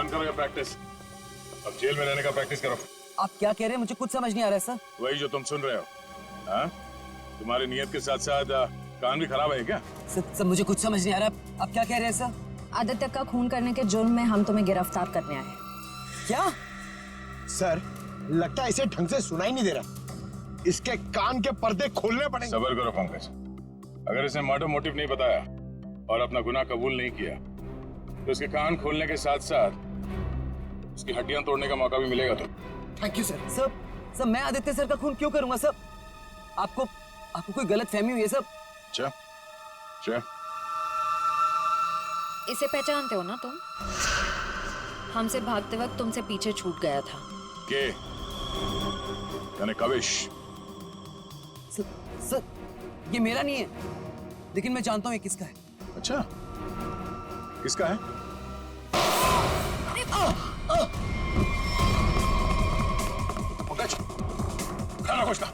बंद करो ये प्रैक्टिस, अब जेल में रहने का प्रैक्टिस करो। आप क्या कह रहे हैं? मुझे कुछ समझ नहीं आ रहा है सर। वही जो तुम सुन रहे हो। हाँ, तुम्हारी नीयत के साथ साथ कान भी खराब है क्या? सर मुझे कुछ समझ नहीं आ रहा। आप क्या कह रहे हैं सर? आदित्य का खून करने के जुर्म में हम तुम्हें गिरफ्तार करने आए हैं। क्या सर, लगता है इसे ढंग से सुनाई नहीं दे रहा। इसके कान के पर्दे खोलने पड़ेंगे। सब्र करो पंकज, अगर इसने मर्डर मोटिव नहीं बताया और अपना गुनाह कबूल नहीं किया तो इसके कान खोलने के साथ साथ उसकी हड्डियां तोड़ने का मौका भी मिलेगा। तो थैंक यू सर। सर मैं आदित्य सर का खून क्यों करूंगा सर? आपको कोई गलत फहमी हुई है सर? अच्छा अच्छा, इसे पहचानते हो ना तुम? हमसे भागते वक्त तुमसे पीछे छूट गया था। के यानी कविश? सर ये मेरा नहीं है, लेकिन मैं जानता हूँ ये किसका है। अच्छा, किसका है? पंकज, खाना खोजना।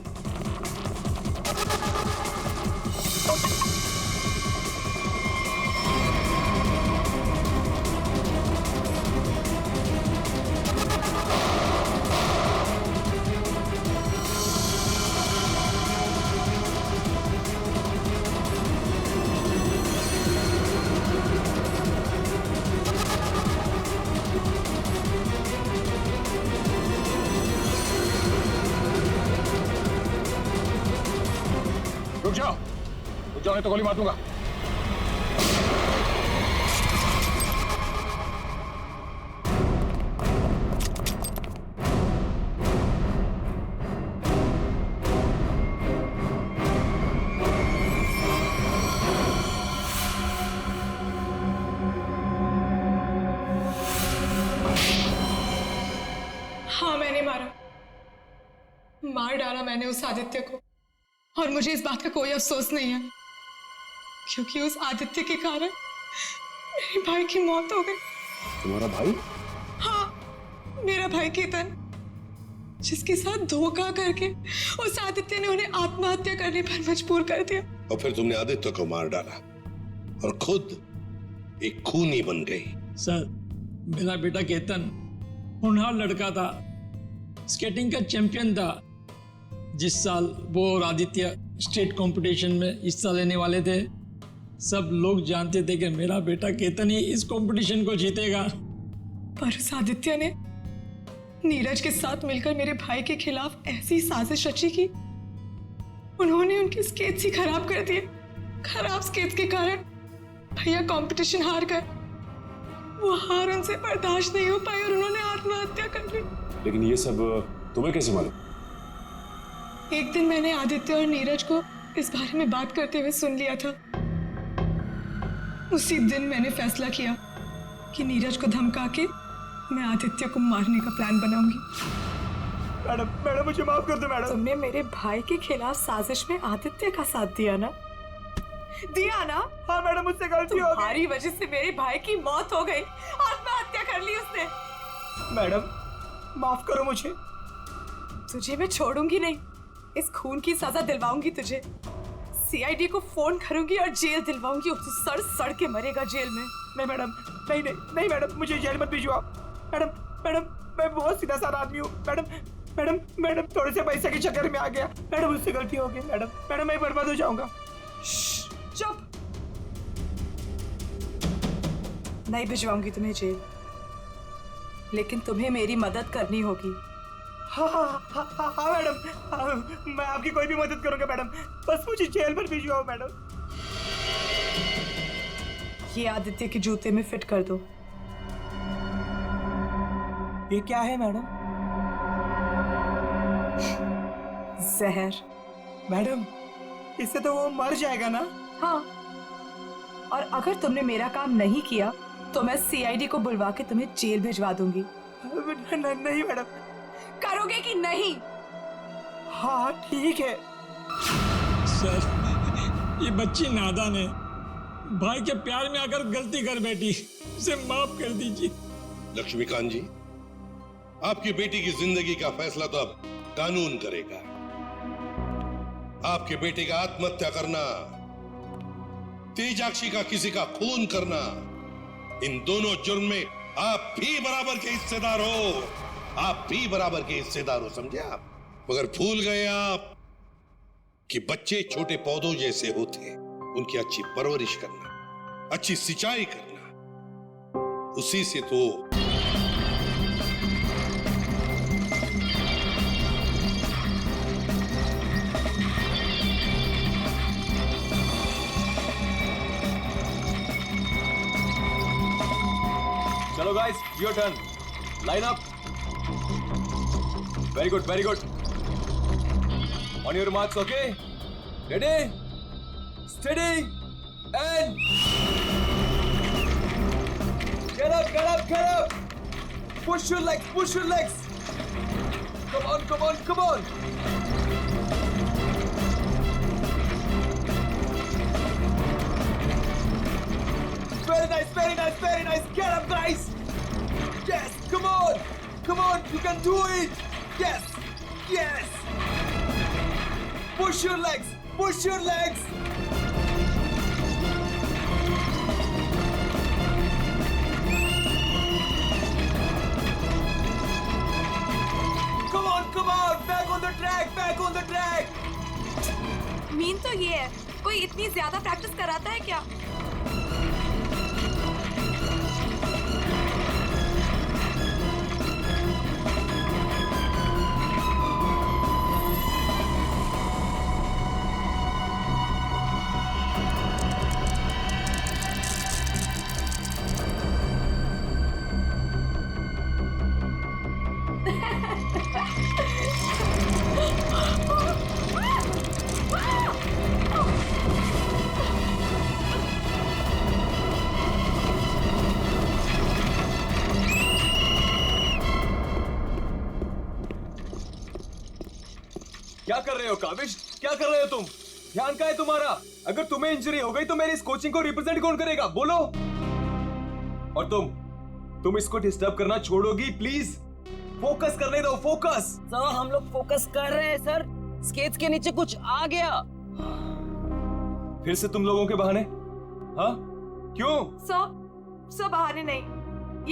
रुक जाओ नहीं तो गोली मार दूंगा। हाँ, मैंने मार डाला मैंने उस आदित्य को, और मुझे इस बात का कोई अफसोस नहीं है, क्योंकि उस आदित्य के कारण मेरे भाई की मौत हो गई। तुम्हारा भाई? हाँ, मेरा भाई केतन, जिसके साथ धोखा करके उस आदित्य ने उन्हें आत्महत्या करने पर मजबूर कर दिया। और फिर तुमने आदित्य को मार डाला और खुद एक खूनी बन गई। सर, मेरा बेटा केतन होनहार लड़का था, स्केटिंग का चैंपियन था। जिस साल वो और आदित्य स्टेट कंपटीशन में हिस्सा लेने वाले थे, सब लोग जानते थे कि मेरा बेटा केतन ही इस कंपटीशन को जीतेगा। पर उस आदित्य ने नीरज के साथ मिलकर मेरे भाई के खिलाफ ऐसी साजिश रची कि उन्होंने उनके स्केट्स ही खराब कर दिए। खराब स्केट्स के कारण भैया कंपटीशन हार गए। वो हार उनसे बर्दाश्त नहीं हो पाई और उन्होंने आत्महत्या कर ली। लेकिन ये सब तुम्हें कैसे मालूम? एक दिन मैंने आदित्य और नीरज को इस बारे में बात करते हुए सुन लिया था। उसी दिन मैंने फैसला किया कि नीरज को धमका के मैं आदित्य को मारने का प्लान बनाऊंगी। मैडम मुझे माफ कर दो मैडम। तुमने मेरे भाई के खिलाफ साजिश में आदित्य का साथ दिया ना? हाँ मैडम, मुझसे गलती हो गई। तुम्हारी वजह से मेरे भाई की मौत हो गई, आत्महत्या कर ली उसने। मैडम माफ करो मुझे। तुझे मैं छोड़ूंगी नहीं, इस खून की सजा दिलवाऊंगी तुझे। सीआईडी को फोन करूंगी और जेल दिलवाऊंगी। उसे सड़ के मरेगा जेल में। नहीं मैडम, नहीं मैडम, मुझे जेल मत भिजवाओ। मैडम मैं बहुत सीधा साधा आदमी हूँ। मैडम थोड़े से पैसे के चक्कर में आ गया। मैडम मुझसे गलती हो गई। मैडम मैं बर्बाद हो जाऊंगा। चुप, नहीं भिजवाऊंगी तुम्हें जेल, लेकिन तुम्हें मेरी मदद करनी होगी। हाँ मैडम, मैं आपकी कोई भी मदद करूंगा मैडम, बस मुझे जेल पर भिजवाओ मैडम। ये आदित्य के जूते में फिट कर दो। ये क्या है मैडम? जहर। मैडम इससे तो वो मर जाएगा ना? हाँ, और अगर तुमने मेरा काम नहीं किया तो मैं सीआईडी को बुलवा के तुम्हें जेल भिजवा दूंगी। नहीं मैडम। करोगे कि नहीं? हाँ ठीक है। सर, ये बच्ची नादान है, भाई के प्यार में आकर गलती कर बैठी, उसे माफ कर दीजिए। लक्ष्मीकांत जी, आपकी बेटी की जिंदगी का फैसला तो अब कानून करेगा। आपके बेटे का आत्महत्या करना, तेजाक्षी का किसी का खून करना, इन दोनों जुर्म में आप भी बराबर के हिस्सेदार हो, आप भी बराबर के हिस्सेदार हो, समझे आप? मगर भूल गए आप कि बच्चे छोटे पौधों जैसे होते, उनकी अच्छी परवरिश करना, अच्छी सिंचाई करना, उसी से तो चलो guys, your turn. Line up. Very good, very good. On your marks, okay? Ready, steady, and get up, get up, get up. Push your legs, push your legs. Come on, come on, come on. Very nice, very nice, very nice. Get up, guys. Yes, come on. Come on, you can do it. Yes, yes. Push your legs, push your legs. Come on, back on the track, back on the track. Mean तो ये है, कोई इतनी ज्यादा practice कराता है क्या? क्या कर रहे हो काविश? क्या कर रहे हो तुम? ध्यान कहाँ है तुम्हारा? अगर तुम्हें इंजरी हो गई तो मेरी इस कोचिंग को रिप्रेजेंट कौन करेगा? बोलो. और तुम इसको डिस्टर्ब करना छोड़ोगी प्लीज? फोकस करने दो, फोकस. सर, हम लोग फोकस कर रहे हैं सर. स्केट्स के नीचे कुछ आ गया. फिर से तुम लोगों के बहाने? हाँ? क्यों? सर बहाने नहीं.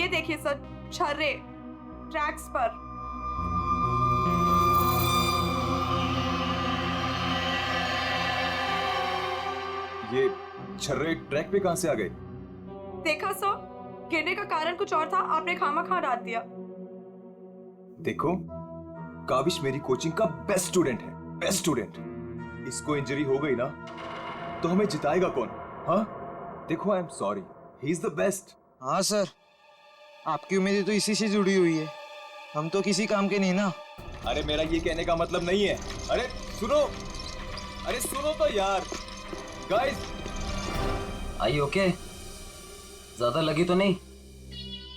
ये देखिए सर, छर्रे ट्रैक्स पर. ये छर्रे ट्रैक पे कहां से आ गए? देखा सर, गिरने का कारण कुछ और था, आपने खामखा डाल दिया. देखो, काविश मेरी कोचिंग का बेस्ट स्टूडेंट है, बेस्ट स्टूडेंट. इसको इंजरी हो गई ना तो हमें जिताएगा कौन? हाँ? देखो, I am sorry, he is the best. हाँ सर, आपकी उम्मीदें तो इसी से जुड़ी हुई है. हम तो किसी काम के नहीं ना. अरे मेरा ये कहने का मतलब नहीं है. अरे सुनो, अरे सुनो तो यार. Guys, Are you okay? ज्यादा लगी तो नहीं?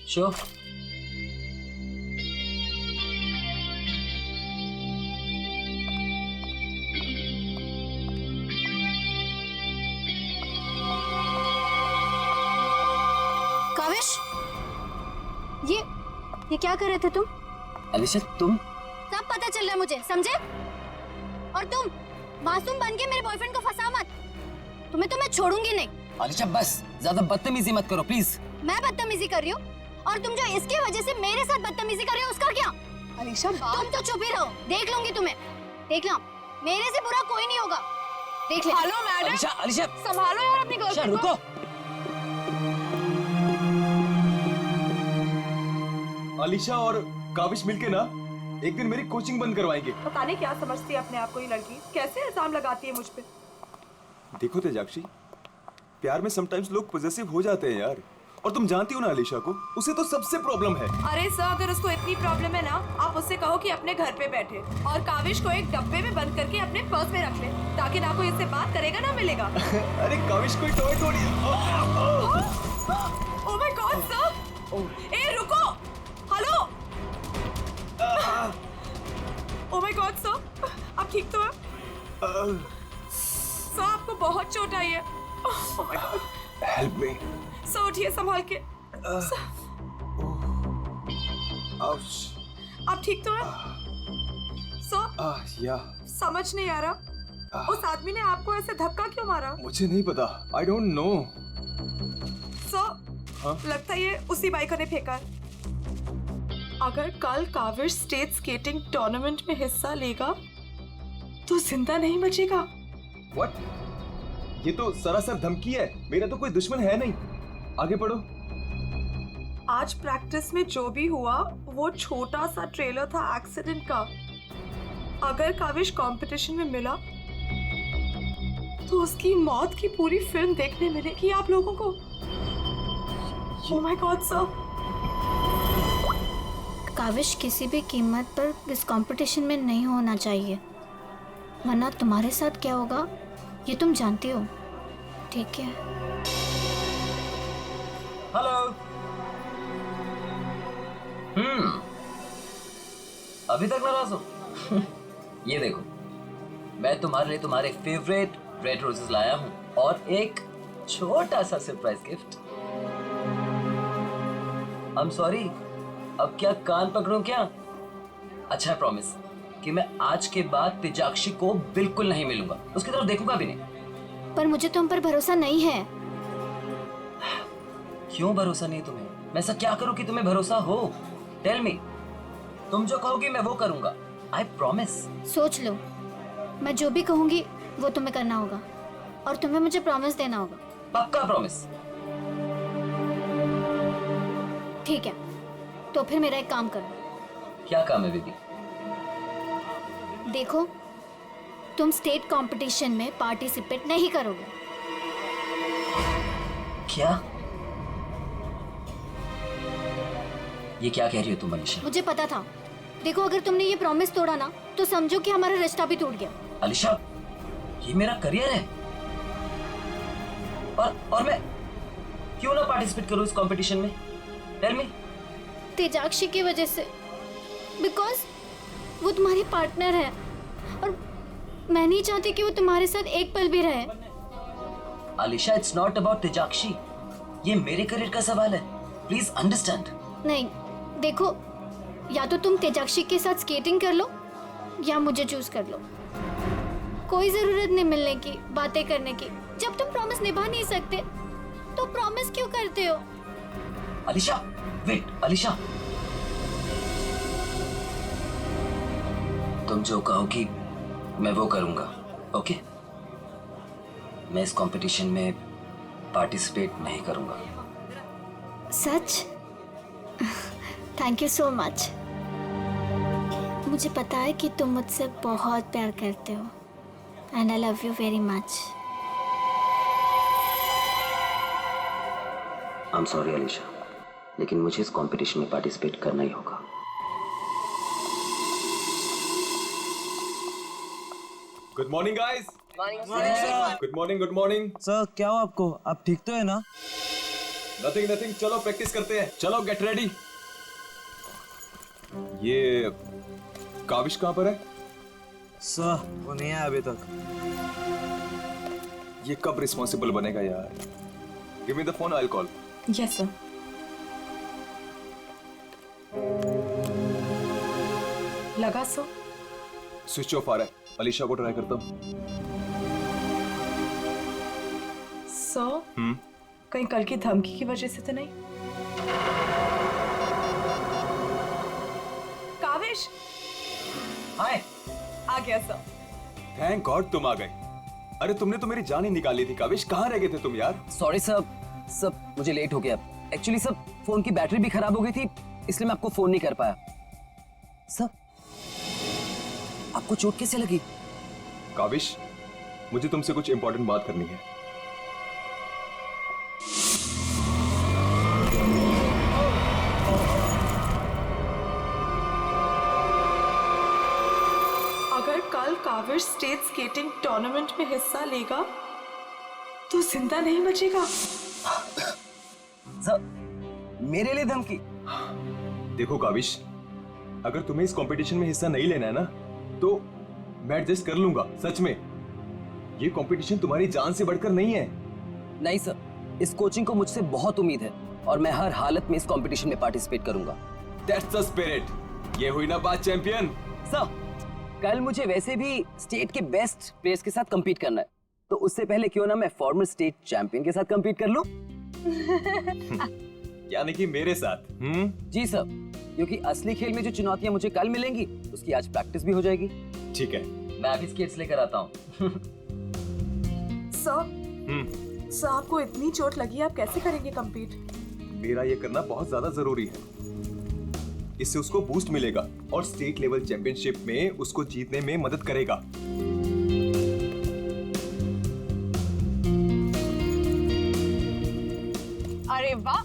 Sure? काविश, ये क्या कर रहे थे तुम? अलीशा, तुम? सब पता चल रहा है मुझे, समझे? और तुम मासूम बन के मेरे बॉयफ्रेंड को फंसा मत. तुम्हें तो मैं छोड़ूंगी नहीं. अलीशा, बस ज्यादा बदतमीजी मत करो प्लीज. मैं बदतमीजी कर रही हूँ और तुम जो इसकी वजह से मेरे साथ बदतमीजी कर रहे हो उसका क्या? अलीशा, तुम तो चुप ही रहो. देख लूंगी तुम्हें, देख लो. मेरे से बुरा कोई नहीं होगा. देख ले. Hello madam. अलीशा, अलीशा, संभालो यार अपनी अलीशा, गर्लफ्रेंड को. रुको. अलीशा और काविश मिलके ना एक दिन मेरी कोचिंग बंद करवाएंगे. पता नहीं क्या समझती है अपने आप को ये लड़की, कैसे इल्जाम लगाती है मुझ पे. देखो तेजाक्षी, प्यार में समटाइम्स लोग पॉजेसिव हो जाते हैं यार. और तुम जानती हो ना अलीशा को, उसे तो सबसे प्रॉब्लम है. अरे सर, अगर उसको इतनी प्रॉब्लम है ना, आप उससे कहो कि अपने घर पे बैठे और काविश को एक डब्बे में बंद करके अपने पर्स में रख ले, ताकि ना कोई इससे बात करेगा ना मिलेगा. अरे काविश कोई टॉय थोड़ी. Oh my God sir. ए रुको. Hello. Oh my God sir, आप ठीक तो हैं? सर, आपको बहुत चोट आई है. ओह my God. Help me. Sir उठिए संभाल के. आप ठीक तो हैं? सर, या समझ नहीं आ रहा, उस आदमी ने आपको ऐसे धक्का क्यों मारा? मुझे नहीं पता. I don't know. सर, लगता है ये उसी बाइक ने फेंका है। अगर कल काविश स्टेट स्केटिंग टूर्नामेंट में हिस्सा लेगा तो जिंदा नहीं बचेगा। What? ये तो सरासर धमकी है। मेरा तो कोई दुश्मन है नहीं। आगे पढ़ो। आज प्रैक्टिस में जो भी हुआ वो छोटा सा ट्रेलर था एक्सीडेंट का। अगर काविश कंपटीशन में मिला तो उसकी मौत की पूरी फिल्म देखने मिलेगी आप लोगों को। Oh my God, sir. Kaavish किसी भी कीमत पर इस कंपटीशन में नहीं होना चाहिए, वरना तुम्हारे साथ क्या होगा ये तुम जानती हो, ठीक है? हेलो। अभी तक नाराज हो? ये देखो, मैं तुम्हारे लिए तुम्हारे फेवरेट रेड रोजेस लाया हूँ और एक छोटा सा surprise gift. I am sorry, अब क्या कान पकड़ूं क्या? अच्छा, प्रॉमिस कि मैं आज के बाद तेजाक्षी को बिल्कुल नहीं मिलूंगा, उसकी तरफ देखूंगा भी नहीं। पर मुझे तुम पर भरोसा नहीं है। क्यों भरोसा नहीं तुम्हें? मैं ऐसा क्या करूं कि तुम्हें भरोसा हो? Tell me. तुम जो कहोगी मैं वो करूंगा। I promise. सोच लो, मैं जो भी कहूंगी वो तुम्हें करना होगा और तुम्हें मुझे प्रॉमिस देना होगा। पक्का प्रॉमिस? ठीक है, तो फिर मेरा एक काम करो। क्या काम है बेबी? देखो, तुम स्टेट कंपटीशन में पार्टिसिपेट नहीं करोगे। क्या? ये क्या कह रही हो तुम अलीशा? मुझे पता था। देखो, अगर तुमने ये प्रॉमिस तोड़ा ना तो समझो कि हमारा रिश्ता भी टूट गया। अलीशा, ये मेरा करियर है और मैं क्यों ना पार्टिसिपेट करूं इस कंपटीशन में? Tell me. तेजाक्षी की वजह से, बिकॉज वो तुम्हारी पार्टनर है और मैं नहीं चाहती कि वो तुम्हारे साथ एक पल भी रहे। अलीशा, इट्स नॉट अबाउट तेजाक्षी, ये मेरे करियर का सवाल है। Please understand. नहीं, देखो, या तो तुम तेजाक्षी के साथ स्केटिंग कर लो या मुझे चूज कर लो। कोई जरूरत नहीं मिलने की, बातें करने की। जब तुम प्रॉमिस निभा नहीं सकते तो प्रॉमिस क्यों करते हो? अलीशा, वेट। अलीशा, तुम जो कहोगी मैं वो करूंगा, ओके? मैं इस कंपटीशन में पार्टिसिपेट नहीं करूंगा। सच? Thank you so much. मुझे पता है कि तुम मुझसे बहुत प्यार करते हो and I love you very much. I am sorry Alisha, लेकिन मुझे इस कंपटीशन में पार्टिसिपेट करना ही होगा। Good morning guys. Good morning, good morning. Sir, क्या हो आपको? आप ठीक तो है ना? नथिंग नथिंग, चलो प्रैक्टिस करते हैं। चलो गेट रेडी। ये काविश कहाँ पर है? सर, वो नहीं आया अभी तक। ये कब रिस्पॉन्सिबल बनेगा यार? Give me the phone, I will call. Yes sir. लगा सो? स्विच ऑफ आ रहा है। अलीशा को ट्राई करता हूँ। सो कहीं कल की धमकी की वजह से तो नहीं? काविश, हाय। आ गया सर। थैंक गॉड तुम आ गए। अरे तुमने तो मेरी जान ही निकाली थी काविश। कहाँ रह गए थे तुम यार? सॉरी सब मुझे लेट हो गया। एक्चुअली सब फोन की बैटरी भी खराब हो गई थी, इसलिए मैं आपको फोन नहीं कर पाया। सब आपको चोट कैसे लगी? काविश, मुझे तुमसे कुछ इंपॉर्टेंट बात करनी है। अगर कल काविश स्टेट स्केटिंग टूर्नामेंट में हिस्सा लेगा तो जिंदा नहीं बचेगा। सब मेरे लिए धमकी? देखो काविश, अगर तुम्हें इस कंपटीशन में हिस्सा नहीं लेना है ना तो मैं एडजस्ट कर लूंगा। सच में, ये कंपटीशन तुम्हारी जान से बढ़कर नहीं है। नहीं सर, इस कोचिंग को मुझसे बहुत उम्मीद है और मैं हर हालत में इस कंपटीशन में पार्टिसिपेट करूंगा। That's the spirit। ये हुई ना बात चैंपियन। सर, कल मुझे वैसे भी स्टेट के बेस्ट प्लेयर्स के साथ compete करना है, तो उससे पहले क्यों ना मैं फॉर्मर स्टेट चैंपियन के साथ compete कर लूं? यानी कि मेरे साथ। जी सर, क्योंकि असली खेल में जो चुनौतियां मुझे कल मिलेंगी उसकी आज प्रैक्टिस भी हो जाएगी। ठीक है, मैं अभी स्केट्स लेकर आता हूँ। सर आपको इतनी चोट लगी, आप कैसे करेंगे compete? मेरा ये करना बहुत ज्यादा जरूरी है। इससे उसको बूस्ट मिलेगा और स्टेट लेवल चैंपियनशिप में उसको जीतने में मदद करेगा। अरे वाह,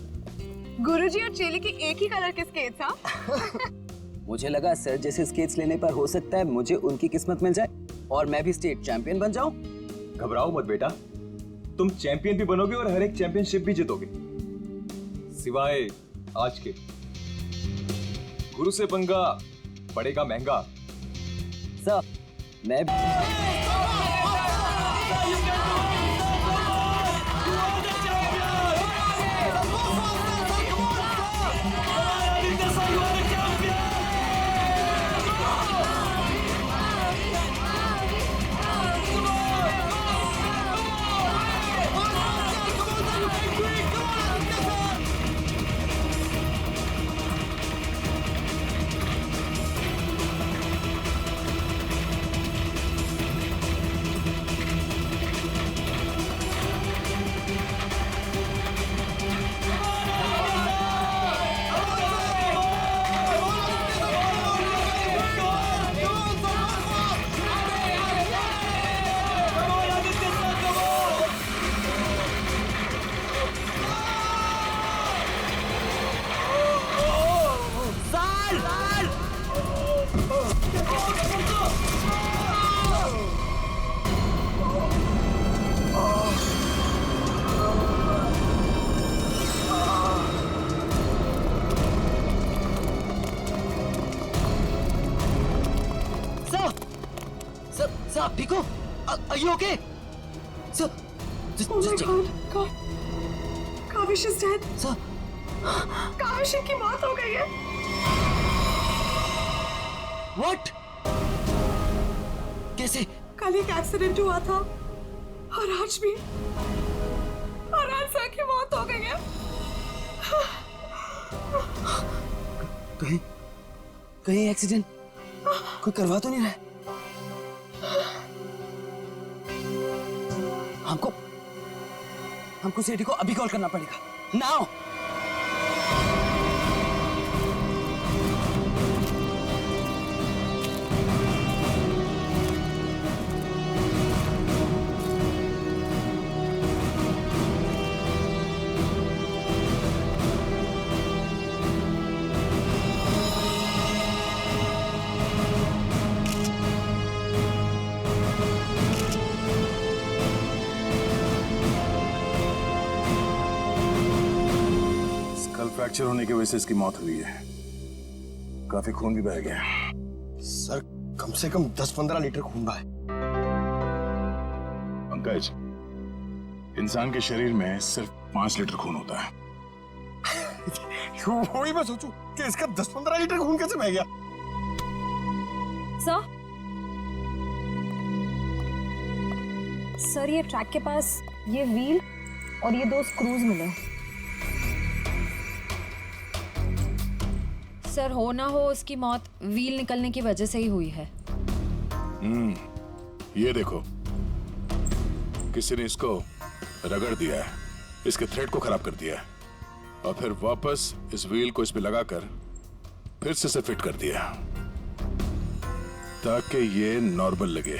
गुरुजी और चेली की एक ही कलर के स्केट्स। हाँ मुझे लगा सर जैसे स्केट्स लेने पर हो सकता है मुझे उनकी किस्मत मिल जाए और मैं भी स्टेट चैंपियन बन जाऊं। घबराओ मत बेटा, तुम चैंपियन भी बनोगे और हर एक चैंपियनशिप भी जीतोगे, सिवाय आज के। गुरु से पंगा पड़ेगा महंगा। सर मैं आप ठीक हो? Are you okay? Sir, Oh my God. Kaavish is dead. Sir. Kaavish की मौत हो गई है। What? कैसे? कल एक एक्सीडेंट हुआ था और आज भी सर की मौत हो गई है। कहीं एक्सीडेंट कोई करवा तो नहीं रहा है? हमको सेठी को अभी कॉल करना पड़ेगा। नाउ। फ्रैक्चर होने की वजह से इसकी मौत हुई है। काफी खून भी बह गया। सर कम से कम 10-15 लीटर खून बहा है। पंकज, इंसान के शरीर में सिर्फ 5 लीटर खून होता है। वही मैं सोचूं कि इसका 10-15 लीटर खून कैसे बह गया। सर ये ट्रैक के पास ये व्हील और ये 2 स्क्रूज मिले। सर हो ना हो उसकी मौत व्हील निकलने की वजह से ही हुई है। ये देखो, किसी ने इसको रगड़ दिया है, इसके थ्रेड को खराब कर दिया है और फिर वापस इस व्हील को इस पे लगाकर फिर से इसे फिट कर दिया ताकि ये नॉर्मल लगे।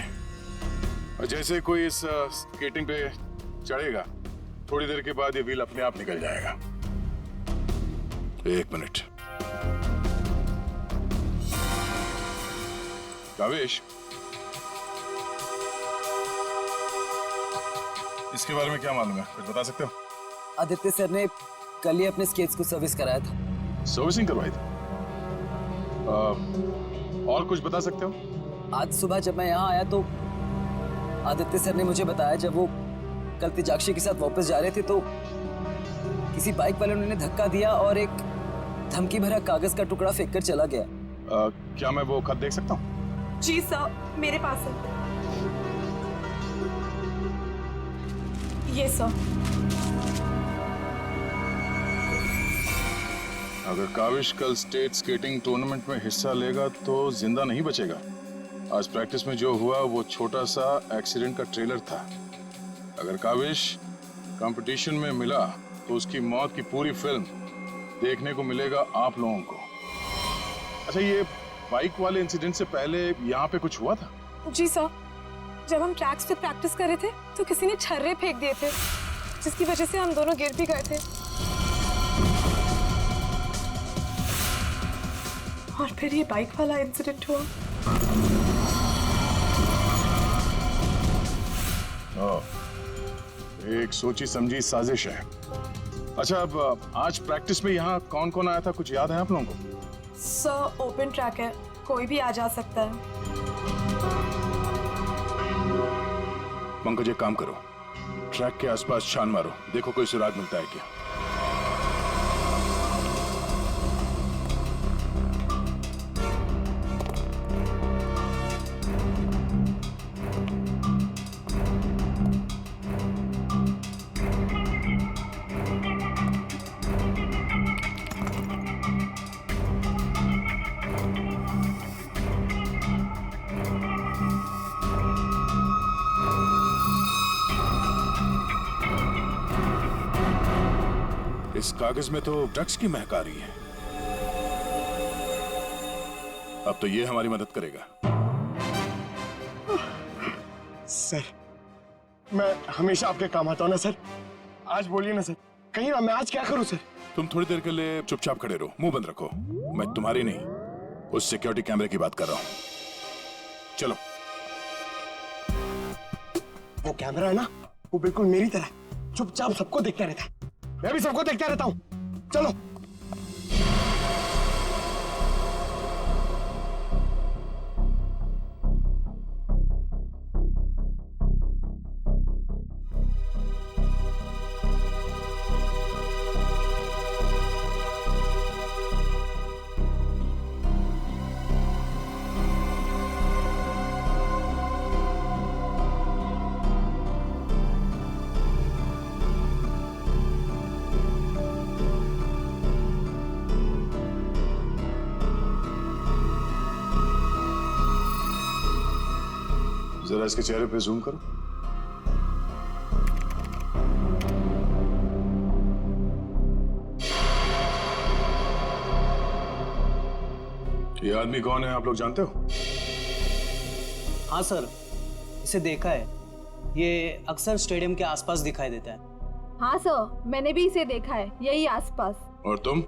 और जैसे कोई इस स्केटिंग पे चढ़ेगा, थोड़ी देर के बाद ये व्हील अपने आप निकल जाएगा। 1 मिनट। कावेश, इसके बारे में क्या मालूम है? कुछ बता सकते हो? आदित्य सर ने कल ही अपने स्केट्स को सर्विस कराया था। सर्विसिंग करवाई थी? और कुछ बता सकते हो? आज सुबह जब मैं यहाँ आया तो आदित्य सर ने मुझे बताया जब वो कल तेजाक्षी के साथ वापस जा रहे थे तो किसी बाइक वाले ने उन्हें धक्का दिया और एक धमकी भरा कागज का टुकड़ा फेंक कर चला गया। क्या मैं वो खत देख सकता हूँ? जी सर, मेरे पास है। ये सर। अगर काविश कल स्टेट स्केटिंग टूर्नामेंट में हिस्सा लेगा तो जिंदा नहीं बचेगा। आज प्रैक्टिस में जो हुआ वो छोटा सा एक्सीडेंट का ट्रेलर था। अगर काविश कंपटीशन में मिला तो उसकी मौत की पूरी फिल्म देखने को मिलेगा आप लोगों को। अच्छा, ये बाइक वाले इंसिडेंट से पहले यहाँ पे कुछ हुआ था? जी सर, जब हम ट्रैक्स पे प्रैक्टिस कर रहे थे तो किसी ने छर्रे फेंक दिए थे, जिसकी वजह से हम दोनों गिर भी गए थे। और फिर ये बाइक वाला इंसिडेंट हुआ। एक सोची समझी साजिश है। अच्छा, अब आज प्रैक्टिस में यहाँ कौन कौन आया था, कुछ याद है आप लोगों को? सर ओपन ट्रैक है, कोई भी आ जा सकता है। पंकज, एक काम करो, ट्रैक के आसपास छान मारो, देखो कोई सुराग मिलता है क्या। इस कागज में तो ड्रग्स की महक आ रही है। अब तो ये हमारी मदद करेगा। सर, मैं हमेशा आपके काम आता हूं ना सर। आज बोलिए ना सर, कहीं ना मैं आज क्या करूं सर? तुम थोड़ी देर के लिए चुपचाप खड़े रहो, मुंह बंद रखो। मैं तुम्हारी नहीं, उस सिक्योरिटी कैमरे की बात कर रहा हूं। चलो। वो कैमरा है ना, वो बिल्कुल मेरी तरह चुपचाप सबको देखता रहता है। मैं भी सबको देखता रहता हूं। चलो। जरा इसके चेहरे पे जूम करो। ये आदमी कौन है, आप लोग जानते हो? हाँ सर, इसे देखा है। ये अक्सर स्टेडियम के आसपास दिखाई देता है। हाँ सर, मैंने भी इसे देखा है, यही आसपास। और तुम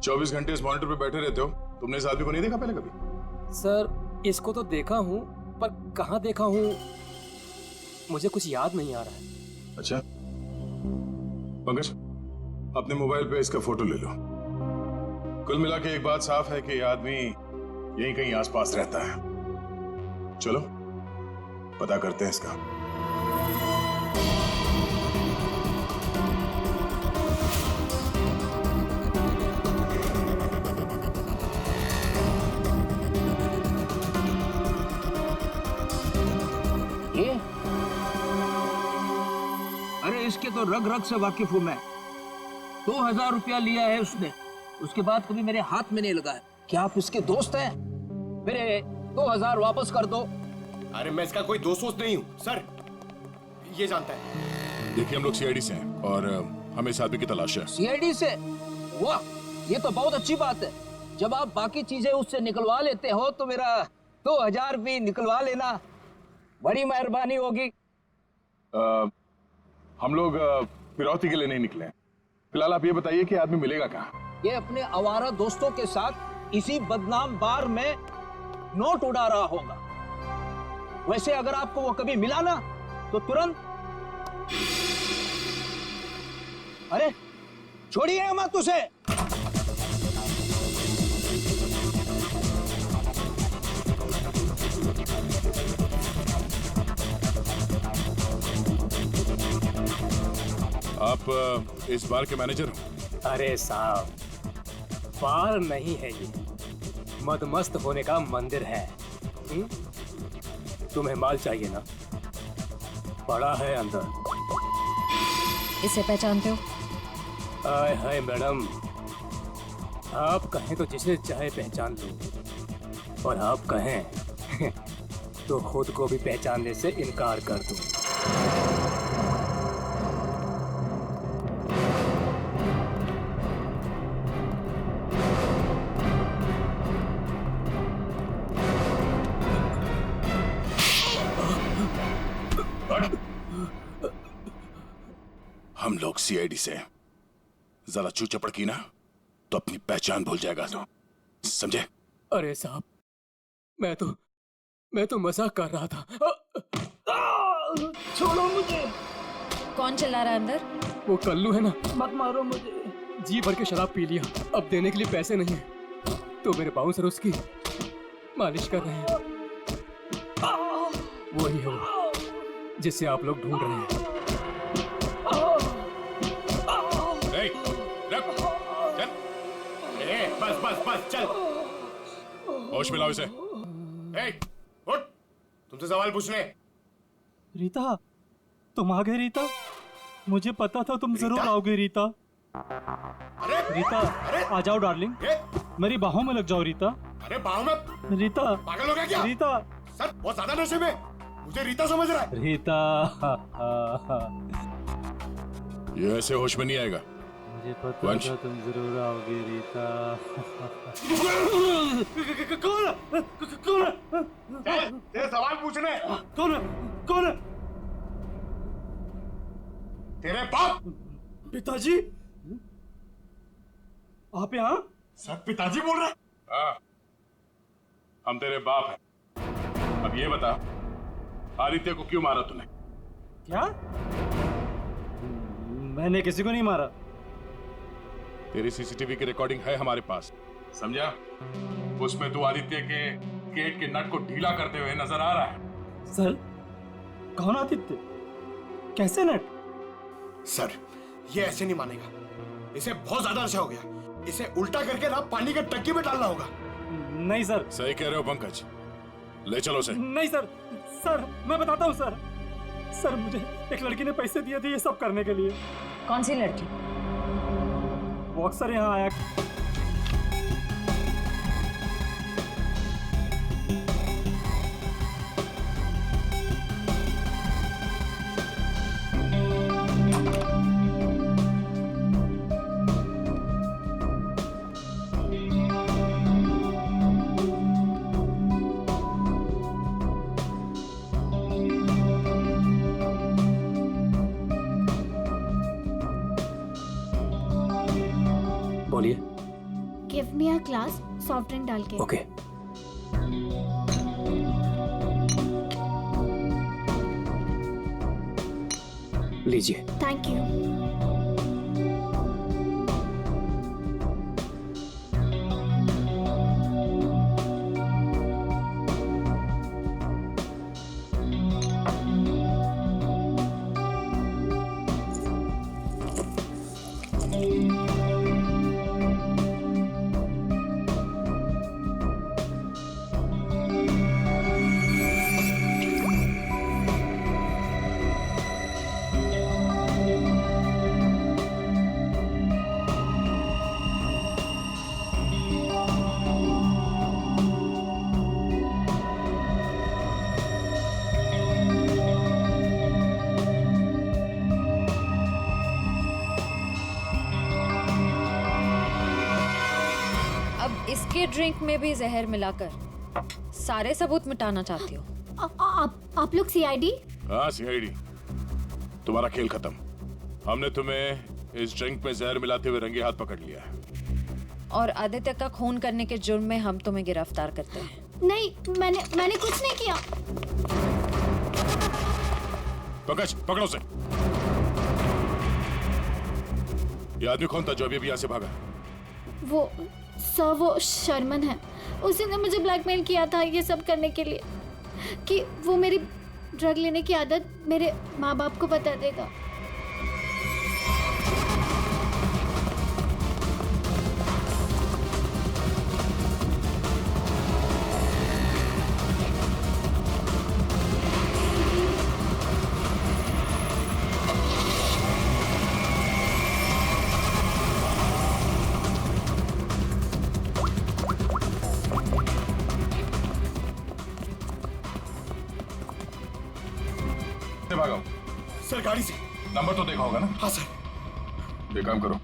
24 घंटे इस मॉनिटर पे बैठे रहते हो, तुमने इस आदमी को नहीं देखा पहले कभी? सर, इसको तो देखा हूँ, पर कहाँ देखा हूँ मुझे कुछ याद नहीं आ रहा है। अच्छा, पंकज, अपने मोबाइल पे इसका फोटो ले लो। कुल मिला के एक बात साफ है कि ये आदमी यहीं कहीं आसपास रहता है। चलो पता करते हैं इसका। ये? अरे इसके तो रग रग से वाकिफ हूं मैं। 2000 रुपया लिया है उसने, उसके बाद कभी मेरे हाथ में नहीं लगा है। क्या आप इसके दोस्त हैं? मेरे 2000 वापस कर दो। अरे मैं इसका कोई दोस्त वोस्त नहीं हूँ सर, ये जानता है। देखिए, हम लोग सीआईडी से हैं और हमें इस आदमी की तलाश है। सीआईडी से? वाह, ये तो बहुत अच्छी बात है। जब आप बाकी चीजें उससे निकलवा लेते हो तो मेरा 2000 भी निकलवा लेना, बड़ी मेहरबानी होगी। हम लोग फिरौती के लिए नहीं निकले हैं। फिलहाल आप ये बताइए कि आदमी मिलेगा कहाँ? ये अपने आवारा दोस्तों के साथ इसी बदनाम बार में नोट उड़ा रहा होगा। वैसे अगर आपको वो कभी मिला ना तो तुरंत, अरे छोड़िए मत उसे। आप इस बार के मैनेजर हो? अरे साहब, बार नहीं है ये, मदमस्त होने का मंदिर है। तुम्हें माल चाहिए ना, बड़ा है अंदर। इसे पहचानते हो? हाय हाय मैडम, आप कहें तो जिसे चाहे पहचान दो, और आप कहें तो खुद को भी पहचानने से इनकार कर दूं। हम लोग सीआईडी से जरा चू चपड़ की ना तो अपनी पहचान भूल जाएगा तो, समझे? अरे साहब, मैं तो मजाक कर रहा था। छोड़ो मुझे। कौन चला रहा है अंदर? वो कल्लू है ना, मत मारो मुझे। जी भर के शराब पी लिया, अब देने के लिए पैसे नहीं है, तो मेरे बाउंसर उसकी मालिश कर रहे हैं। वही है वो जिसे आप लोग ढूंढ रहे हैं। बस बस बस चल, होश में लाओ इसे। उठ, तुमसे सवाल पूछने। रीता, तुम आ गए रीता? मुझे पता था तुम जरूर आओगे रीता। अरे रीता, आ जाओ डार्लिंग, मेरी बाहों में लग जाओ रीता। अरे बाहों में? रीता पागल हो गया क्या? रीता सर बहुत ज्यादा नशे में, मुझे रीता समझ रहा है। रीता ये ऐसे होश में नहीं आएगा। मुझे पता था तुम जरूर आओगे रीता। कौन तेरे सवाल पूछने? कौन? तेरे बाप? पिताजी, आप यहाँ? सब पिताजी बोल रहे? हाँ, हम तेरे बाप हैं। अब ये बता, आदित्य को क्यों मारा तूने? क्या? मैंने किसी को नहीं मारा। तेरी सीसीटीवी की रिकॉर्डिंग है हमारे पास, समझा? उसमें तू आदित्य के गेट के नट को ढीला करते हुए नजर आ रहा है। सर, कौन आदित्य? कैसे नट? सर, ये ऐसे नहीं मानेगा। इसे बहुत ज्यादा नशा हो गया। इसे उल्टा करके ना पानी के टंकी में डालना होगा। नहीं सर। सही कह रहे हो पंकज, ले चलो उसे। नहीं सर, सर मैं बताता हूँ सर। सर, मुझे एक लड़की ने पैसे दिए थे ये सब करने के लिए। कौन सी लड़की? वो अक्सर यहाँ आया। बोलिए। Give me a glass soft drink डाल के। ओके। लीजिए। Thank you. इसके ड्रिंक में भी जहर मिलाकर सारे सबूत मिटाना चाहती हो? आप लोग सीआईडी? हाँ सीआईडी। तुम्हारा खेल खत्म। हमने तुम्हें इस ड्रिंक में जहर मिलाते हुए रंगे हाथ पकड़ लिया है। और आदित्य का खून करने के जुर्म में हम तुम्हें गिरफ्तार करते हैं। नहीं, मैंने कुछ नहीं किया। पंकज, पकड़ो उसे। ये आदमी कौन था जो अभी यहाँ से भागा? वो शर्मन है। उसी ने मुझे ब्लैकमेल किया था ये सब करने के लिए, कि वो मेरी ड्रग लेने की आदत मेरे माँ बाप को बता देगा। से भागो सर गाड़ी से। नंबर तो देखा होगा ना? हाँ सर। एक काम करो,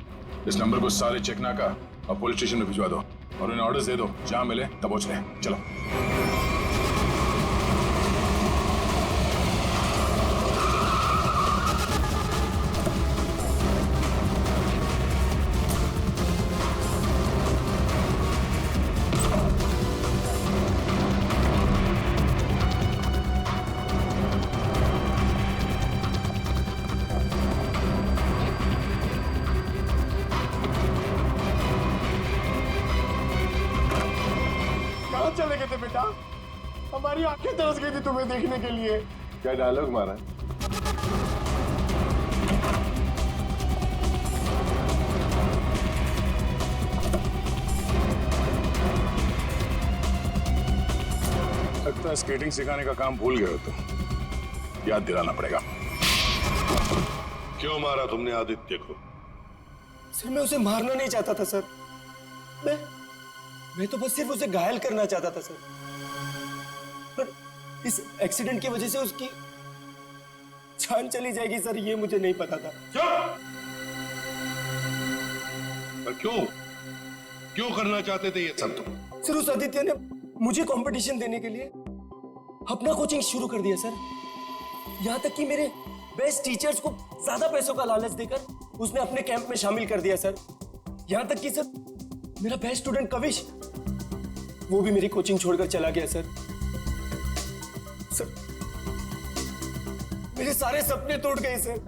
इस नंबर को सारे चेकना का और पुलिस स्टेशन में भिजवा दो और उन्हें ऑर्डर्स दे दो, जहां मिले तब पहुंच ले। चलो। कहाँ चले गए थे बेटा? हमारी आंखें तरस गई थी तुम्हें देखने के लिए। क्या डायलॉग मारा? लगता है स्केटिंग सिखाने का काम भूल गए हो तुम, याद दिलाना पड़ेगा। क्यों मारा तुमने आदित्य को? सर मैं उसे मारना नहीं चाहता था सर, मैं तो बस सिर्फ उसे घायल करना चाहता था सर, पर इस एक्सीडेंट की वजह से उसकी जान चली जाएगी सर, ये मुझे नहीं पता था। पर क्यों करना चाहते थे ये सब तुम? सर उस आदित्य ने मुझे कंपटीशन देने के लिए अपना कोचिंग शुरू कर दिया सर। यहां तक कि मेरे बेस्ट टीचर्स को ज्यादा पैसों का लालच देकर उसने अपने कैंप में शामिल कर दिया सर। यहां तक कि सर मेरा बेस्ट स्टूडेंट कविश, वो भी मेरी कोचिंग छोड़कर चला गया सर। सर मेरे सारे सपने टूट गए सर,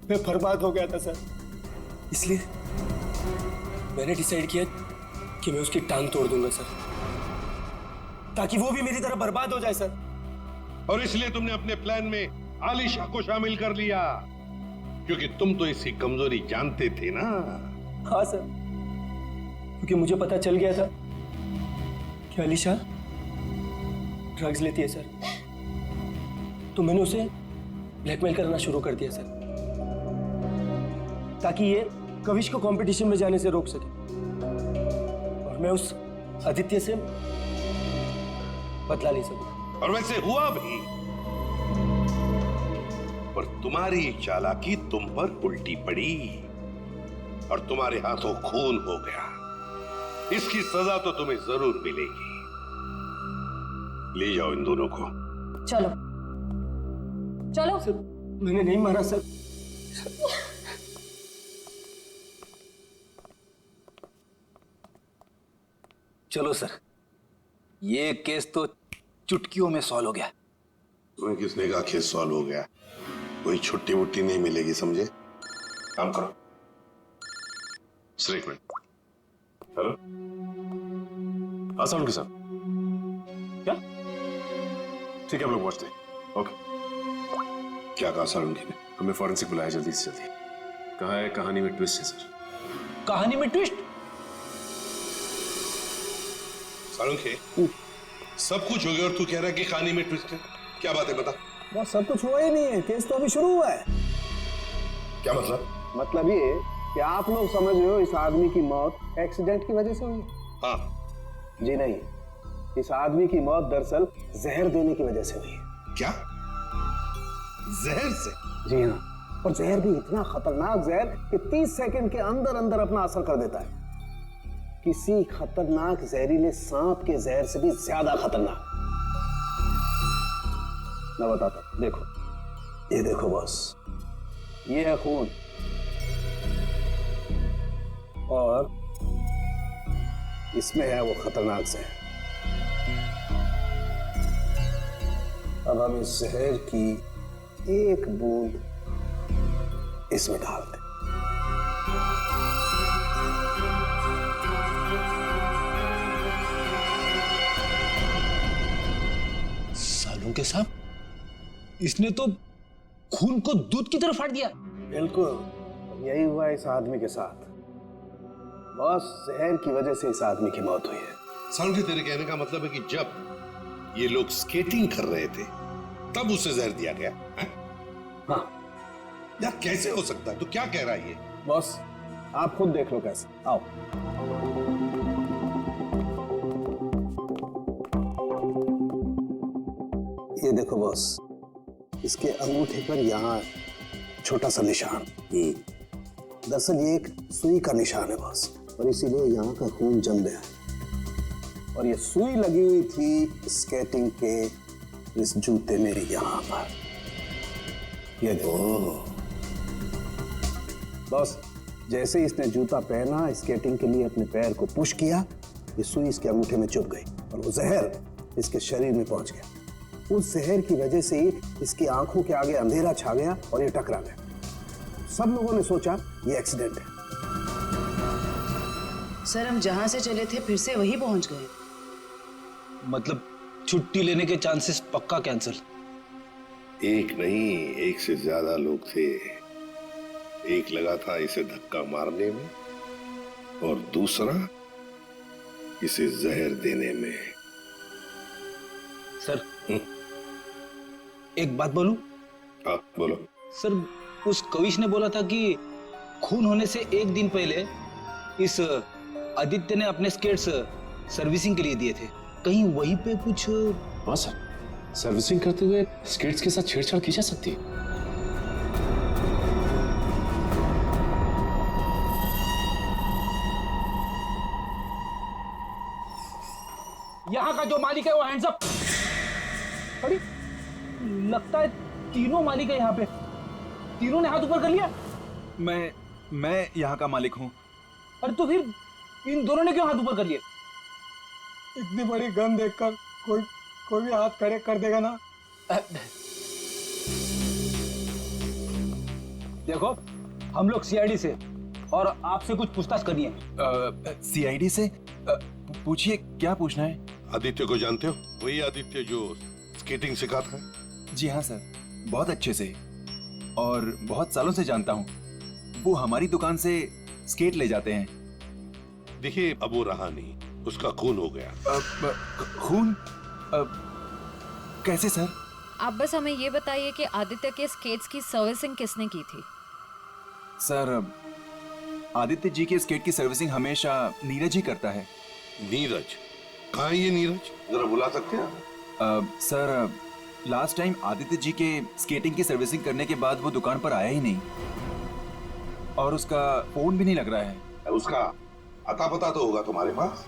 मैं बर्बाद हो गया था सर। इसलिए मैंने डिसाइड किया कि मैं उसकी टांग तोड़ दूंगा सर, ताकि वो भी मेरी तरह बर्बाद हो जाए सर। और इसलिए तुमने अपने प्लान में आलिशा को शामिल कर लिया, क्योंकि तुम तो इसकी कमजोरी जानते थे ना। हाँ सर, क्योंकि मुझे पता चल गया था कि आलिशा ड्रग्स लेती है सर, तो मैंने उसे ब्लैकमेल करना शुरू कर दिया सर, ताकि ये कविश को कंपटीशन में जाने से रोक सके और मैं उस आदित्य से बदला ले सकूं। और वैसे हुआ भी, पर तुम्हारी चालाकी तुम पर उल्टी पड़ी और तुम्हारे हाथों खून हो गया। इसकी सजा तो तुम्हें जरूर मिलेगी। ले जाओ इन दोनों को। चलो चलो। सर मैंने नहीं मारा सर। चलो सर, ये केस तो चुटकियों में सॉल्व हो गया। तुम्हें किसने कहा केस सॉल्व हो गया? कोई छुट्टी वुट्टी नहीं मिलेगी, समझे? काम करो। सर एक मिनट। हेलो, हाँ साउंड साहब, क्या ठीक है हम लोग पहुंचते हैं। ओके। क्या कहा सालुंकी ने? हमें फॉरेंसिक बुलाया जल्दी से जल्दी। कहा है कहानी में ट्विस्ट है सर। कहानी में ट्विस्ट? सालुंकी, सब कुछ हो गया और तू कह रहा है कि कहानी में ट्विस्ट है? क्या बात है, बता। बस सब कुछ हुआ ही नहीं है, केस तो अभी शुरू हुआ है। क्या मतलब? मतलब ये कि आप लोग समझ रहे हो इस आदमी की मौत एक्सीडेंट की वजह से हुई। हाँ। जी नहीं, इस आदमी की मौत दरअसल जहर देने की वजह से हुई है। क्या? जहर से? जी हाँ, और जहर भी इतना खतरनाक जहर कि 30 सेकंड के अंदर अंदर अपना असर कर देता है। किसी खतरनाक जहरीले सांप के जहर से भी ज्यादा खतरनाक। मैं बताता हूं, देखो, ये देखो बॉस, ये है खून और इसमें है वो खतरनाक जहर। अब हम इस जहर की एक बूंद इसमें डाल दें। सालुंके साहब, इसने तो खून को दूध की तरह फाड़ दिया। बिल्कुल यही हुआ इस आदमी के साथ। बस जहर की वजह से इस आदमी की मौत हुई है। सालुंकी, तेरे कहने का मतलब है कि जब ये लोग स्केटिंग कर रहे थे तब उसे जहर दिया गया है? हाँ। यार कैसे हो सकता है? तू क्या कह रहा है ये? बॉस आप खुद देख लो कैसे। आओ। ये देखो बॉस, इसके अंगूठे पर यहाँ छोटा सा निशान। दरअसल ये एक सुई का निशान है बॉस, और इसीलिए यहाँ का खून जम गया है। और ये सुई लगी हुई थी स्केटिंग के इस जूते में यहाँ पर। ये दो बॉस, जैसे इसने जूता पहना, स्केटिंग के लिए अपने पैर को पुश किया, ये सुई इसके अंगूठे में चुभ गई और वो जहर इसके शरीर में पहुंच गया। उस जहर की वजह से ही इसकी आंखों के आगे अंधेरा छा गया और ये टकरा गया। सब लोगों ने सोचा ये एक्सीडेंट है। सर, हम जहां से चले थे फिर से वही पहुंच गए। मतलब छुट्टी लेने के चांसेस पक्का कैंसिल। एक नहीं, एक से ज्यादा लोग थे। एक लगा था इसे धक्का मारने में और दूसरा इसे जहर देने में। सर, एक बात बोलूं? हाँ बोलो। सर, उस कविश ने बोला था कि खून होने से एक दिन पहले इस आदित्य ने अपने स्केट्स सर्विसिंग के लिए दिए थे। कहीं वहीं पे कुछ? हाँ सर, सर्विसिंग करते हुए स्केट्स के साथ छेड़छाड़ की जा सकती है। यहाँ का जो मालिक है वो हैंड्स अप। अरे लगता है तीनों मालिक है यहाँ पे। तीनों ने हाथ ऊपर कर लिया। मैं यहाँ का मालिक हूँ। अरे तो फिर इन दोनों ने क्यों हाथ ऊपर कर लिए? इतनी बड़ी गन देखकर कोई भी हाथ खड़े कर देगा ना। देखो, हम लोग सीआईडी से और आपसे कुछ पूछताछ करनी है। सीआईडी से? पूछिए, क्या पूछना है? आदित्य को जानते हो? वही आदित्य जो स्केटिंग सिखाता है। जी हाँ सर, बहुत अच्छे से और बहुत सालों से जानता हूँ। वो हमारी दुकान से स्केट ले जाते हैं। देखिए, अब वो रहा नहीं, उसका खून हो गया। खून? कैसे सर? आप बस हमें ये बताइए कि आदित्य के स्केट्स की सर्विसिंग किसने की थी? सर, आदित्य जी के स्केट की सर्विसिंग हमेशा नीरज ही करता है। नीरज? कहाँ है ये नीरज? जरा बुला सकते हैं? Sir, last time Aditya ji के स्केटिंग की सर्विसिंग करने के बाद वो दुकान पर आया ही नहीं और उसका फोन भी नहीं लग रहा है। उसका अता पता तो होगा तुम्हारे पास?